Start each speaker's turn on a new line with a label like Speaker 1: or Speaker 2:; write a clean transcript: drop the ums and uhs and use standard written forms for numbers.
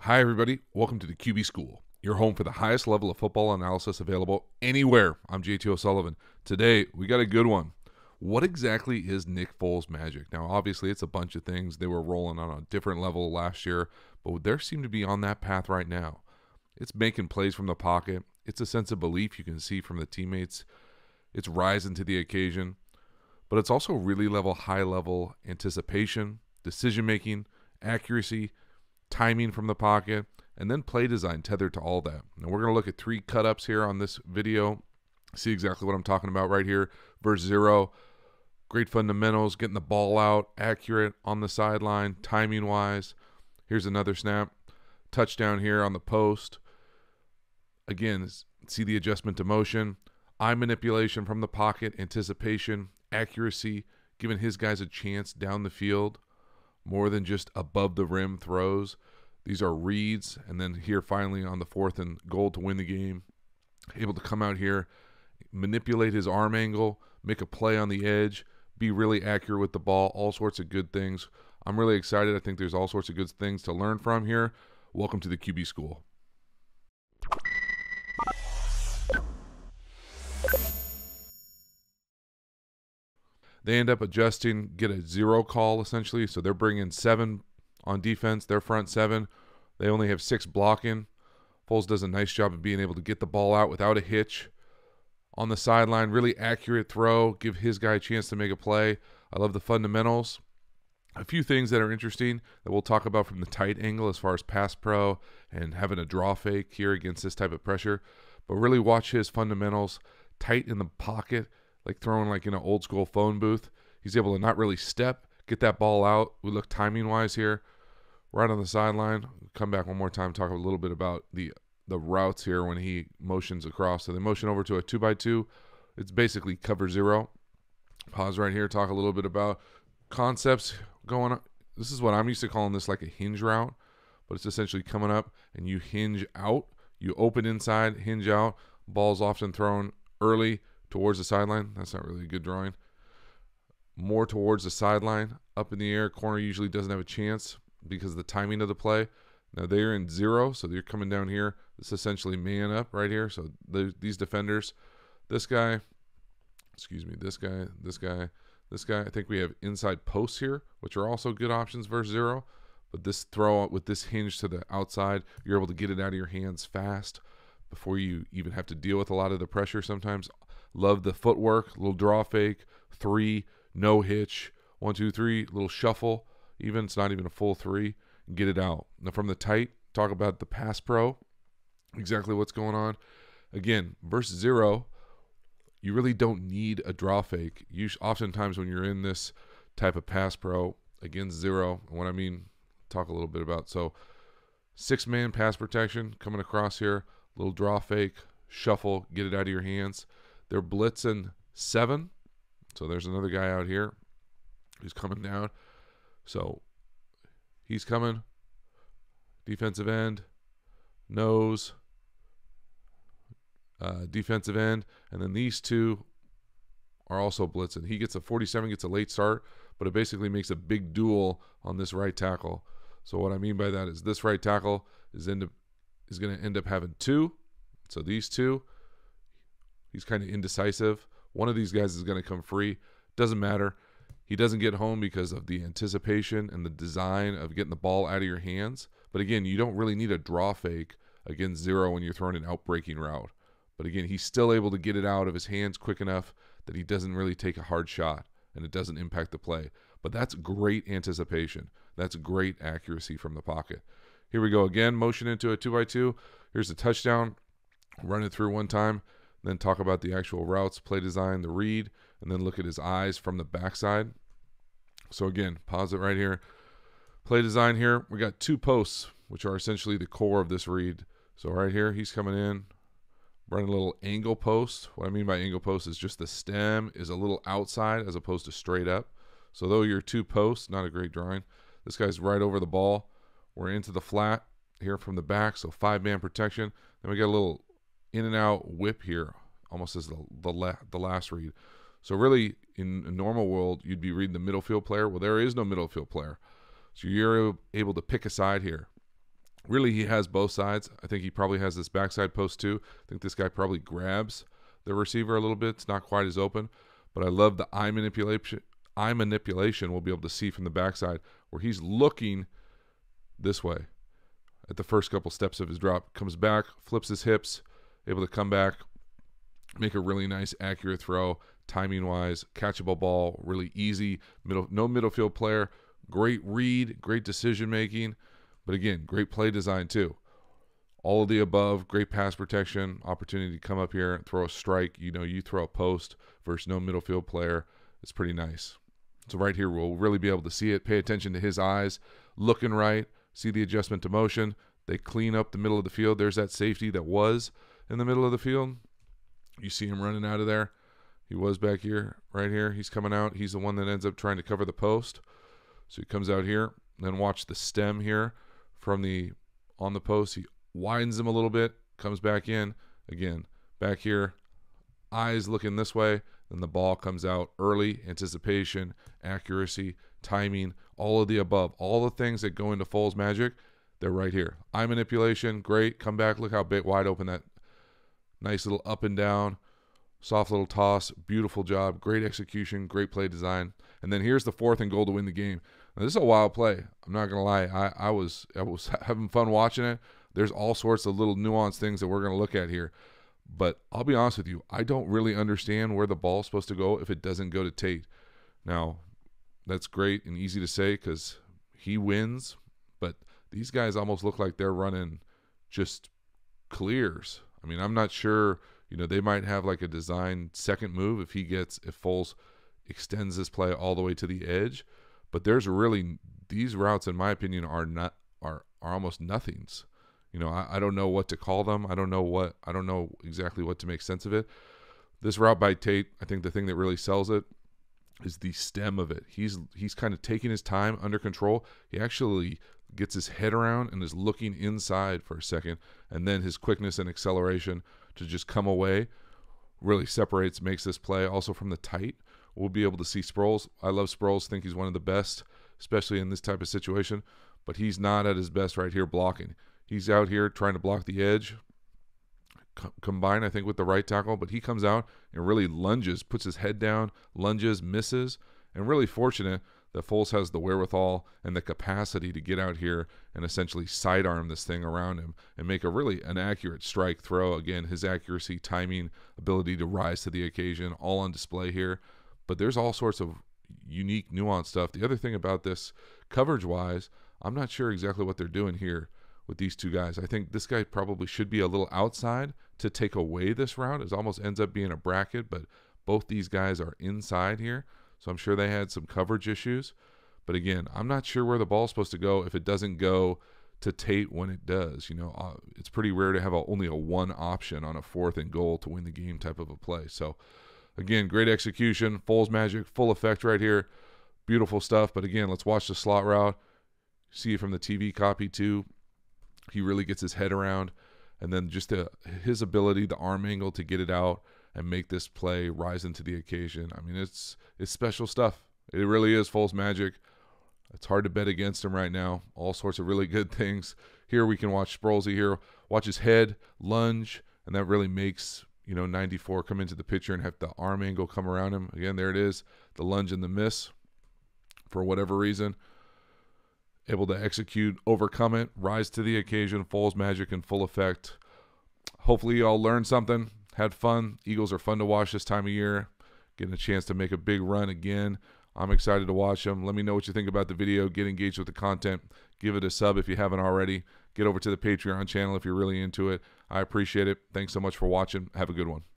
Speaker 1: Hi, everybody. Welcome to the QB School, your home for the highest level of football analysis available anywhere. I'm JT O'Sullivan. Today, we got a good one. What exactly is Nick Foles' magic? Now, obviously, it's a bunch of things. They were rolling on a different level last year, but they seem to be on that path right now. It's making plays from the pocket. It's a sense of belief you can see from the teammates. It's rising to the occasion. But it's also really high-level anticipation, decision-making, accuracy, timing from the pocket, and then play design tethered to all that. Now we're going to look at 3 cut-ups here on this video, see exactly what I'm talking about right here. Verse 0, great fundamentals, getting the ball out, accurate on the sideline, timing-wise. Here's another snap. Touchdown here on the post. Again, see the adjustment to motion, eye manipulation from the pocket, anticipation, accuracy, giving his guys a chance down the field. More than just above the rim throws. These are reads, and then here finally on the 4th and goal to win the game, able to come out here, manipulate his arm angle, make a play on the edge, be really accurate with the ball, all sorts of good things. I'm really excited. I think there's all sorts of good things to learn from here. Welcome to the QB School. They end up adjusting, get a 0 call essentially. So they're bringing 7 on defense, their front 7. They only have 6 blocking. Foles does a nice job of being able to get the ball out without a hitch. On the sideline, really accurate throw, give his guy a chance to make a play. I love the fundamentals. A few things that are interesting that we'll talk about from the tight angle as far as pass pro and having a draw fake here against this type of pressure. But really watch his fundamentals, tight in the pocket, like throwing like in an old school phone booth. He's able to not really step, get that ball out. We look timing wise here, right on the sideline. Come back one more time, talk a little bit about the routes here when he motions across. So they motion over to a 2x2. It's basically cover 0. Pause right here, talk a little bit about concepts going on. This is what I'm used to calling this like a hinge route, but it's essentially coming up and you hinge out. You open inside, hinge out. Ball's often thrown early towards the sideline. That's not really a good drawing. More towards the sideline, up in the air. Corner usually doesn't have a chance because of the timing of the play. Now they're in 0, so they're coming down here. This is essentially man up right here. So these defenders, this guy, this guy. I think we have inside posts here, which are also good options versus 0. But this throw with this hinge to the outside, you're able to get it out of your hands fast before you even have to deal with a lot of the pressure sometimes. Love the footwork, little draw fake, 3, no hitch, 1, 2, 3, little shuffle. Even it's not even a full 3. Get it out. Now from the tight, talk about the pass pro, exactly what's going on. Again, versus 0, you really don't need a draw fake. Oftentimes when you're in this type of pass pro against 0, what I mean, talk a little bit about. So 6-man pass protection coming across here, little draw fake, shuffle, get it out of your hands. They're blitzing 7. So there's another guy out here who's coming down. So he's coming. Defensive end. Nose. Defensive end. And then these 2 are also blitzing. He gets a 47, gets a late start, but it basically makes a big duel on this right tackle. So what I mean by that is this right tackle is going to end up having 2. So these 2. He's kind of indecisive. One of these guys is going to come free. Doesn't matter. He doesn't get home because of the anticipation and the design of getting the ball out of your hands. But again, you don't really need a draw fake against 0 when you're throwing an outbreaking route. But again, he's still able to get it out of his hands quick enough that he doesn't really take a hard shot and it doesn't impact the play. But that's great anticipation. That's great accuracy from the pocket. Here we go again. Motion into a 2x2. Here's the touchdown. Run it through one time. Then talk about the actual routes, play design, the read, and then look at his eyes from the backside. So again, pause it right here. Play design here. We got 2 posts, which are essentially the core of this read. So right here, he's coming in, running a little angle post. What I mean by angle post is just the stem is a little outside as opposed to straight up. So though you're 2 posts, not a great drawing. This guy's right over the ball. We're into the flat here from the back, so 5-man protection. Then we got a little in and out whip here, almost as the last read. So really, in a normal world, you'd be reading the middle field player. Well, there is no middle field player. So you're able to pick a side here. Really, he has both sides. I think he probably has this backside post too. I think this guy probably grabs the receiver a little bit. It's not quite as open, but I love the eye manipulation. Eye manipulation we'll be able to see from the backside where he's looking this way at the first couple steps of his drop. Comes back, flips his hips, able to come back, make a really nice accurate throw, timing-wise, catchable ball, really easy. No middle field player. Great read, great decision-making. But again, great play design too. All of the above, great pass protection, opportunity to come up here and throw a strike. You throw a post versus no middle field player. It's pretty nice. So right here, we'll really be able to see it. Pay attention to his eyes, looking right, see the adjustment to motion. They clean up the middle of the field. There's that safety that was in the middle of the field. You see him running out of there. He was back here, right here. He's coming out. He's the one that ends up trying to cover the post. So he comes out here. Then watch the stem here. On the post, he widens them a little bit, comes back in, again, back here, eyes looking this way, then the ball comes out early, anticipation, accuracy, timing, all of the above. All the things that go into Foles magic, they're right here. Eye manipulation, great, come back, look how big, wide open that nice little up and down, soft little toss, beautiful job, great execution, great play design. And then here's the 4th and goal to win the game. Now, this is a wild play. I'm not going to lie. I was having fun watching it. There's all sorts of little nuanced things that we're going to look at here. But I'll be honest with you, I don't really understand where the ball's supposed to go if it doesn't go to Tate. Now, that's great and easy to say because he wins, but these guys almost look like they're running just clears. I mean, I'm not sure. They might have like a design second move if Foles extends this play all the way to the edge. But there's really, these routes, in my opinion, are almost nothings. I don't know what to call them. I don't know exactly what to make sense of it. This route by Tate, I think the thing that really sells it is the stem of it. He's kind of taking his time, under control. He actually gets his head around and is looking inside for a second, and then his quickness and acceleration to just come away really makes this play. Also from the tight, we'll be able to see Sproles. I love Sproles. Think he's one of the best, especially in this type of situation. But he's not at his best right here blocking. He's out here trying to block the edge, combine, I think, with the right tackle. But he comes out and really lunges, puts his head down, lunges, misses. And really fortunate that Foles has the wherewithal and the capacity to get out here and essentially sidearm this thing around him and make an accurate strike throw. Again, his accuracy, timing, ability to rise to the occasion, all on display here. But there's all sorts of unique, nuanced stuff. The other thing about this, coverage-wise, I'm not sure exactly what they're doing here with these two guys. I think this guy probably should be a little outside to take away this route. It almost ends up being a bracket, but both these guys are inside here. So I'm sure they had some coverage issues. But again, I'm not sure where the ball's supposed to go if it doesn't go to Tate when it does. It's pretty rare to have only a one option on a 4th and goal to win the game type of a play. So again, great execution. Foles magic, full effect right here. Beautiful stuff. But again, let's watch the slot route. See it from the TV copy too. He really gets his head around. And then just his ability, the arm angle to get it out and make this play rise into the occasion. I mean, it's special stuff. It really is Foles magic. It's hard to bet against him right now. All sorts of really good things. Here we can watch Sprolesy here. Watch his head, lunge, and that really makes 94 come into the picture and have the arm angle come around him. Again, there it is, the lunge and the miss for whatever reason. Able to execute, overcome it, rise to the occasion, Foles magic in full effect. Hopefully you all learned something, had fun. Eagles are fun to watch this time of year. Getting a chance to make a big run again. I'm excited to watch them. Let me know what you think about the video. Get engaged with the content. Give it a sub if you haven't already. Get over to the Patreon channel if you're really into it. I appreciate it. Thanks so much for watching. Have a good one.